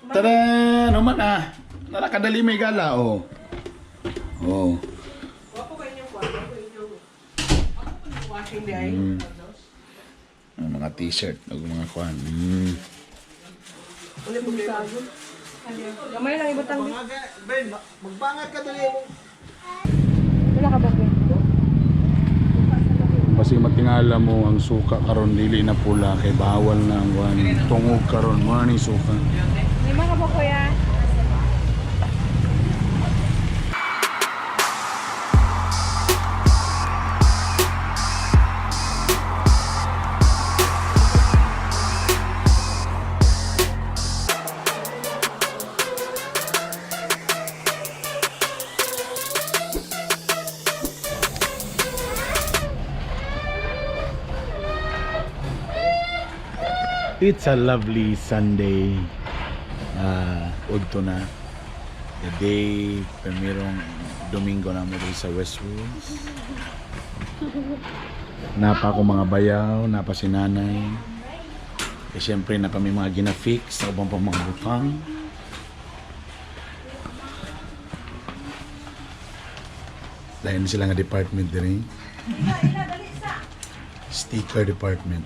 Tada! Naman ah. Nakadali may gala, oh. Oh. Mga t-shirt, mga kwan. Gamay lang ibutang. Magbangat ka dali mo. Wala ka ba? Kasi matingala mo ang suka karon dili na pula kay bawal na ang kwan. Tungog karon mo ni suka. Lima ka ba kuya? It's a lovely Sunday. Udto na. The day, primerong Domingo na mo sa Westwoods. Napa ko mga bayaw, napa si nanay. E syempre, napa may mga ginafix sa ubang pang mga butang. Dahil sila nga department din sticker department.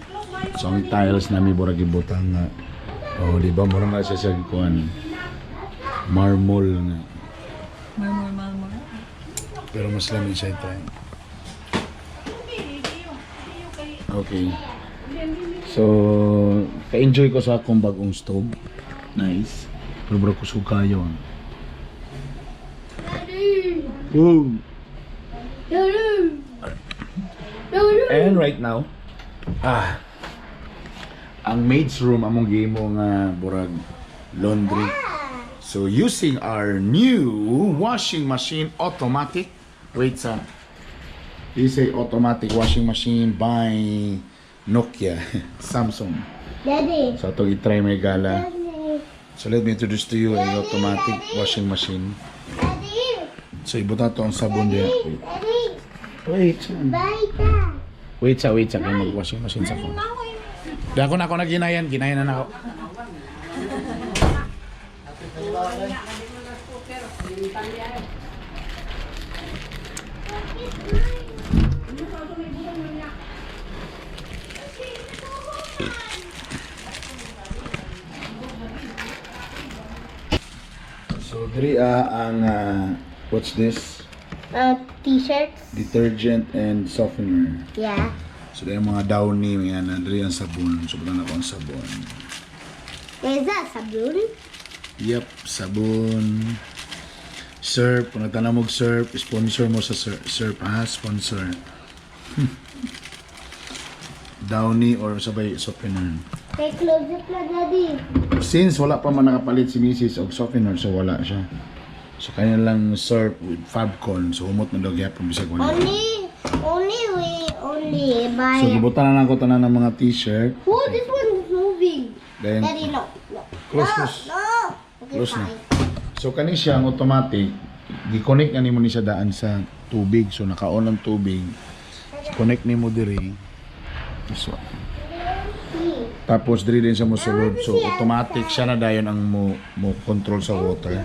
So ang tiles namin burag ibutang nga. Oh, di ba mura nga siya sa kuan. Marmol nga. Marmol. Pero mas lamin siya ito. Okay. So, ka-enjoy ko sa akong bagong stove. Nice. Pero bro ko suka yun. Boom! And right now, ang maid's room among gimo nga burag laundry. So using our new washing machine automatic. Wait sa. This is automatic washing machine by Nokia, Samsung. Daddy. So ito i-try may gala. Daddy. So let me introduce to you an automatic washing machine. Daddy. So ibutan to ang sabon diya. Daddy. Wait. Baita. Wait sa kay mag-washing machine sa ko. Dako na ako na ginayan na ako. So diri ang what's this? T-shirts. Detergent and softener. Yeah. So dahil mga downy, may diri ang sabon. So butan ako ang sabon. Is that sabun? Yep, sabon. Surf, kung nagtanamog surf, sponsor mo sa surf ha, sponsor. Downy or sabay softener. Kay close it na, Daddy. Since wala pa man nakapalit si Mrs. og softener, so wala siya. So kanya lang surf with Fabcon, so humot na daw gyapon bisag wala. Only by... So gibutan na ko tanan ng mga t-shirt. Oh, this one is moving. Then Daddy, no. close. No. Okay, Close na. fine. So kani siya ang automatic, gi-connect na nimo ni siya daan sa tubig. So naka-on ang tubig. So, connect nimo diri. This one. Tapos diri din siya mosulod. So automatic siya na dayon ang mo control sa water.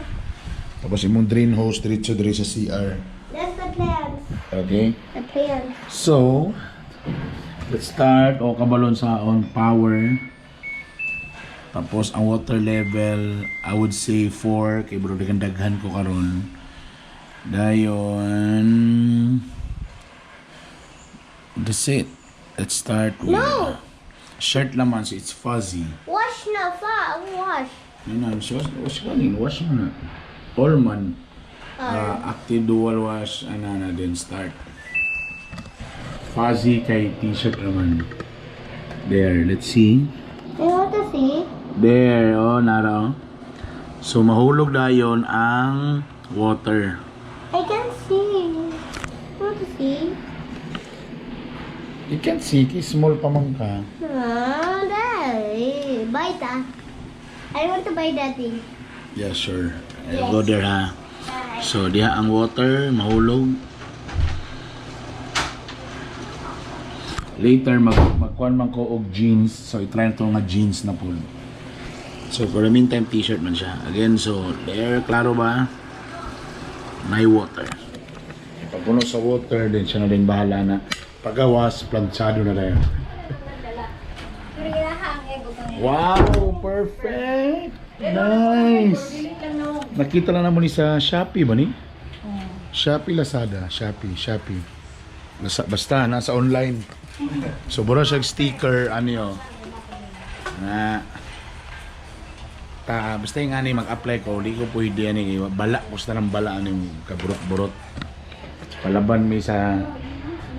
Tapos imong drain hose diretso diri sa CR. That's the plans. Okay? The plans. So let's start o kabalon sa on power. Tapos ang water level, I would say 4 kay bro daghan ko karon. Dayon. That's it. Let's start with shirt naman, so it's fuzzy. Wash na fa. Wash. Wash mo na. All man. Active dual wash, na then start. Fuzzy kay t-shirt naman. There, let's see. I want to see. There, oh, nara. So, mahulog dayon ang water. I can see. I want to see. You can see, small pa man ka. Daddy. Buy that. I want to buy that thing. Yeah, sure. I'll go there, ha. So, diha ang water, mahulog. Later, magkuhan man ko og jeans. So, itry na ito nga jeans na po. So for the meantime, t-shirt man siya. Again, so there, klaro ba? May water. Pag puno sa water, din siya na din bahala na. Pagawas, planchado na tayo. Wow, perfect! Nice! Nakita lang naman ni sa Shopee ba ni? Shopee, Lazada, Shopee. Basta, nasa online. So, buro siya sticker, ano yun. Basta yung ani mag-apply ko, di ko pwede yan bala, basta ng bala yung kaburot-burot. Palaban mi sa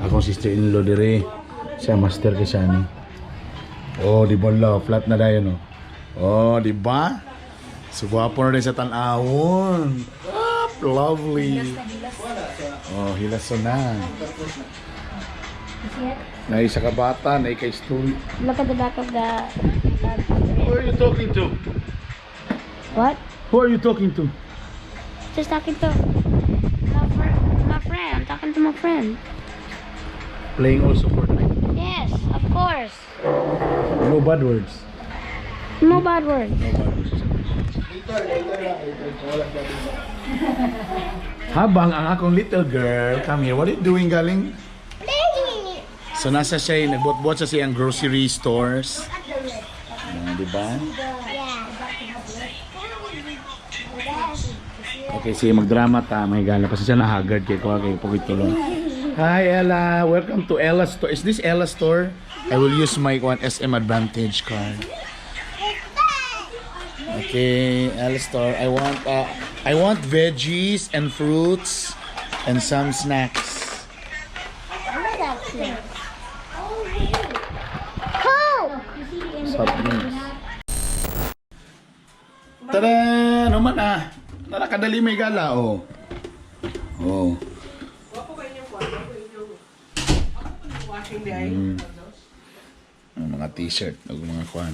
akong sister-in-law dire sa master kay Shani. Oh, di ba flat na dayon no? Oh, di ba? So gwapo na rin sa tan-awon. Ah, lovely. Oh, hilaso na. Na isa ka bata, na ikay story. Look at the back of the... Who are you talking to? What? Who are you talking to? Just talking to my friend. I'm talking to my friend. Playing also Fortnite. Yes, of course. No bad words. No bad words. No bad words. Habang ang akong little girl, come here. What are you doing, galing? So nasa siya, nagbot-bot sa siyang grocery stores. Diba? Okay, sige, magdrama ta, may gala. Kasi siya na-haggard kay ko, kay Pukitulo. Hi, Ella. Welcome to Ella Store. Is this Ella Store? I will use my SM Advantage card. Okay, Ella Store. I want veggies and fruits and some snacks. Soft drinks. Tada! Ano man Nakadali may gala, oh. Oh. Mga t-shirt, mga kwan.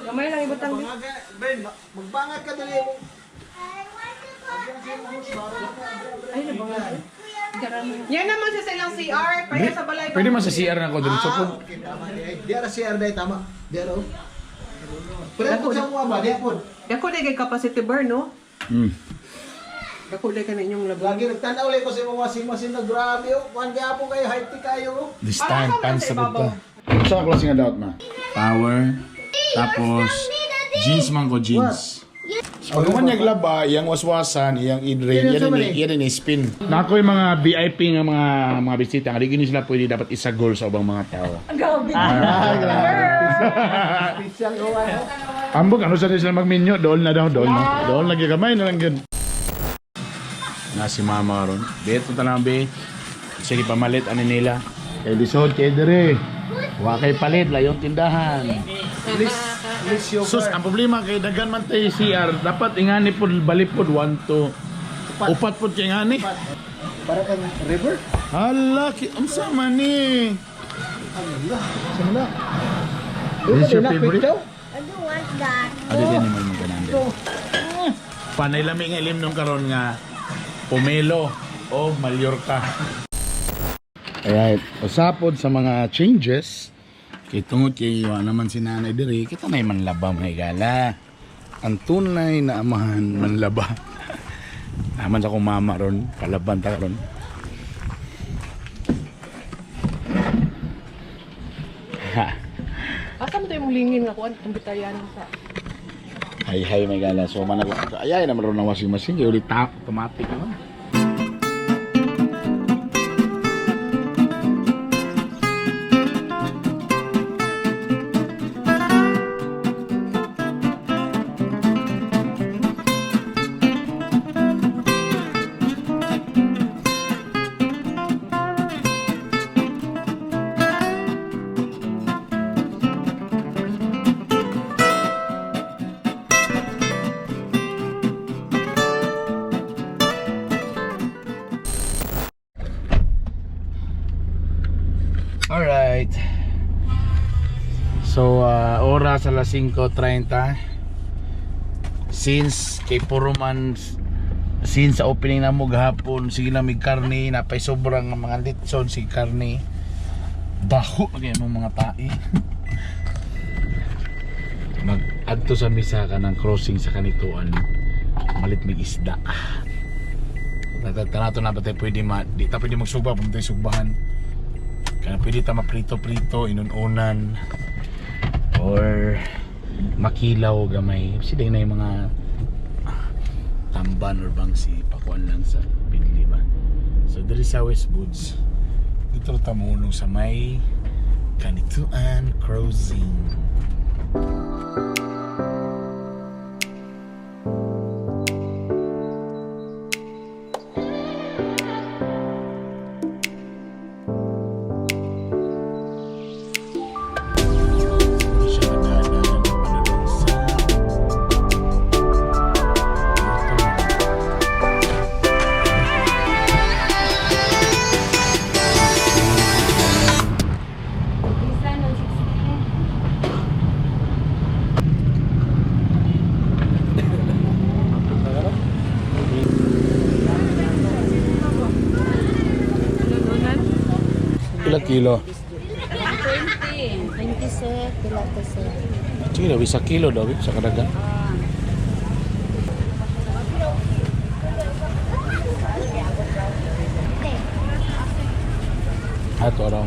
Gamay lang ibutang. Ben, magbangat ka dali mo. Yan naman siya sa ilang CR. Kaya sa balay ko. Pwede man sa CR na ako dun. So, kung Di ara si Arday tama. Di ara. Pero kung sa mga ba, di po. Dako na kay capacity burn, no? Dako na ka na inyong labi. Lagi nagtanaw lang ko sa mga washing-machine na grabe oh. Kuan gyapon kayo, high-tech kayo. this time, pants sa buta. Sa klase nga daot ma? Power. Tapos, jeans man ko, jeans. Pag man naglaba, iyang waswasan, iyang idre, yan din spin. Nako yung mga VIP nga mga bisita, nga di sila pwede dapat isagol sa ubang mga tao. Pitsang gawa. Ambog, ano sa sila magminyo? Dool na daw, dool na. Dool lagi kamay na lang yun. Na si mama ron. Beto ta lang, be. Sige pamalit, ano nila. Kaya disod, kaya dire. Huwag kay palit, layong tindahan. Please your Sus, ang problema kay dagan man tayo CR, dapat ingani po balipod 1 to upat po kay ingani. para kang river. Hala, unsa man ni? Simula. This your favorite? I don't want that. Adi din mo mga ganande. Panay lami nga ilim nung karon nga Pomelo o Mallorca. Alright, usapod sa mga changes. Kay tungod kay wa naman si nanay diri, kita na man laba may gala. Ang tunay na amahan man laba. Naman sa kong mama ron, palaban ta ron. Ha. Asa mo tayo mong lingin nga kuan itong bitayan sa... Hay may gala. So man ako. Ayay naman ron ng washing machine, kay ulit automatic naman. Alright. So, oras alas 5:30. Since kay puro man since sa opening na mo gahapon sige na mig karne napay sobrang mga litson si karne. Daho lagi mo mga tae. Mag-adto sa misa ka ng crossing sa kanituan. Malit mig isda. Tanato na ba tayo pwede di ta pwede magsugba, pumunta tayo sugbahan. Kaya pwede ta maprito-prito, inununan. Or makilaw gamay. Sila na yung mga tamban or bangsi. Pakuan lang sa pinili ba. So diri sa Westwoods. Dito tamunong sa may kanituan crossing. Ilang kilo? 20. 20 set, pilates set. Sige daw, isa kilo daw sa kadagan. Ato raw.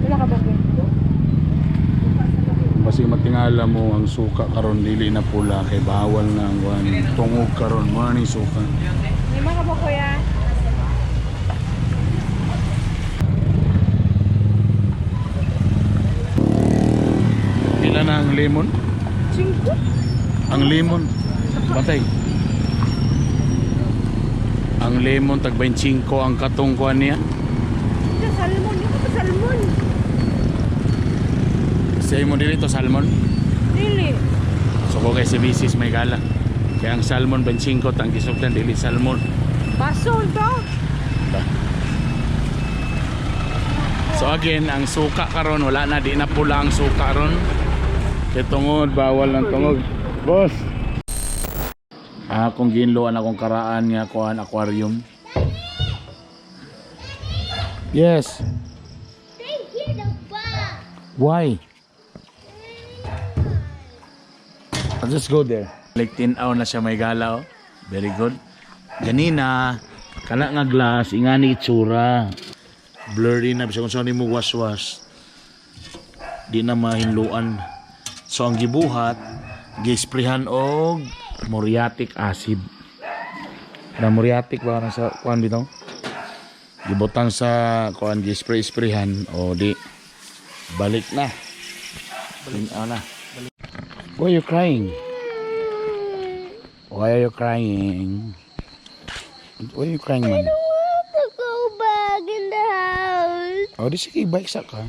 Wala ka ba? Kasi matingala mo ang suka karon dili na pula kay bawal na ang tungog karon mo ni suka. Lima ka ba kuya? Pila na ang lemon? 5. Ang lemon batay. Ang lemon tag 25 ang katong kuan niya. Ito salmon, ito pa salmon. Say mo dito salmon. Dili. So ko kay si Mrs. may gala. Kaya ang salmon 25 tang gisugdan dili salmon. Basol to. So again, ang suka karon wala na, di na pula ang suka karon. Kay tungod bawal ang tungod. Boss. Akong ginloan akong karaan nga kuan aquarium. Yes. Why? I'll just go there. Like 10 hour na siya may gala oh. Very good. Ganina, kana nga glass, ingani itsura. Blurry na, bisa kung saan mo wash-wash. Di na mahinluan. So ang gibuhat, gisprehan og muriatic acid. Na muriatic ba sa kuan dito? Gibutang sa kuan gispray-sprayhan o di balik na. Balik na. Why are you crying? Why are you crying? Why are you crying, man? I don't want to go back in the house. Oh, di sige, bike sa ka.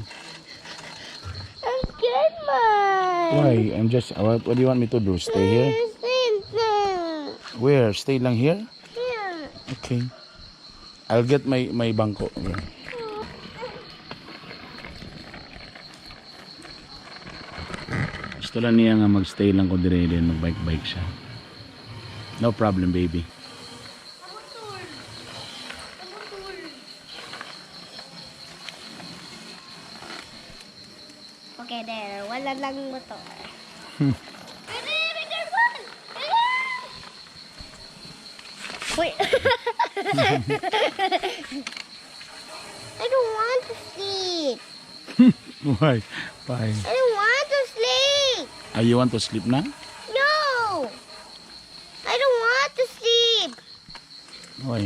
I'm scared, Mom. Why? I'm just, what do you want me to do? Stay here? Where? Stay lang here? Here. Okay. I'll get my bangko. Gusto lang niya nga magstay lang ko dire din, mag-bike siya. No problem, baby. Okay, there. Wala lang motor. Wait. I don't want to sleep. Why? Why? I don't want to sleep. You want to sleep na? No. I don't want to sleep. Why?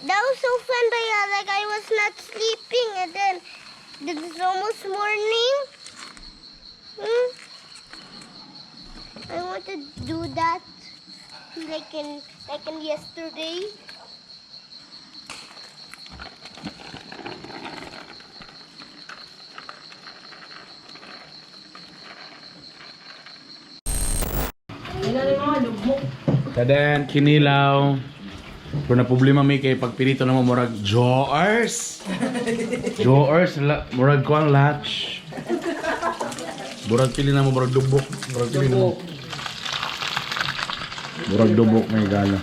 That was so fun, but like I was not sleeping, and then it's almost morning. I want to do that like in yesterday. Tadan, kinilaw. Kung na problema may kay pagpirito na mo murag Joers. Joers, murag ko ang latch. Murag pili na mo, murag dubok. Murag pili mo. Murag dubok may gala.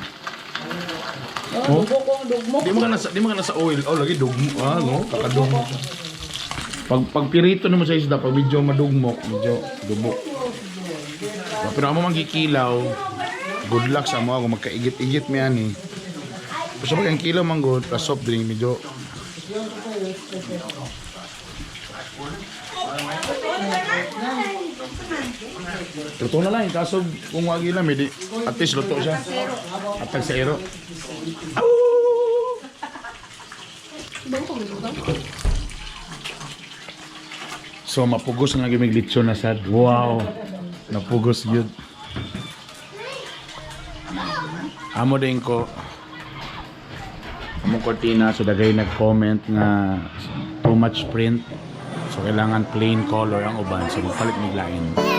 Oh, dubok ko ang dugmok. Di mo ka nasa oil. Oh, lagi dugmok. Ah, no? Kakadugmok. Pag pirito nimo sa isda, pag medyo madugmok, medyo dubok. Pero amo mangkikilaw, good luck sa mo ako magkaigit-igit mi ani. Basta pag ang kilaw man good, plus soft drink medyo. Luto na lang, kaso kung wagi lang, di, at least luto siya. Atag sa ero. So mapugos nga gimig lechon na sad. Wow. Napugos yun. Amo din ko. Among kortina so dagay nag-comment nga too much print. So kailangan plain color ang uban so magpalit mig lain.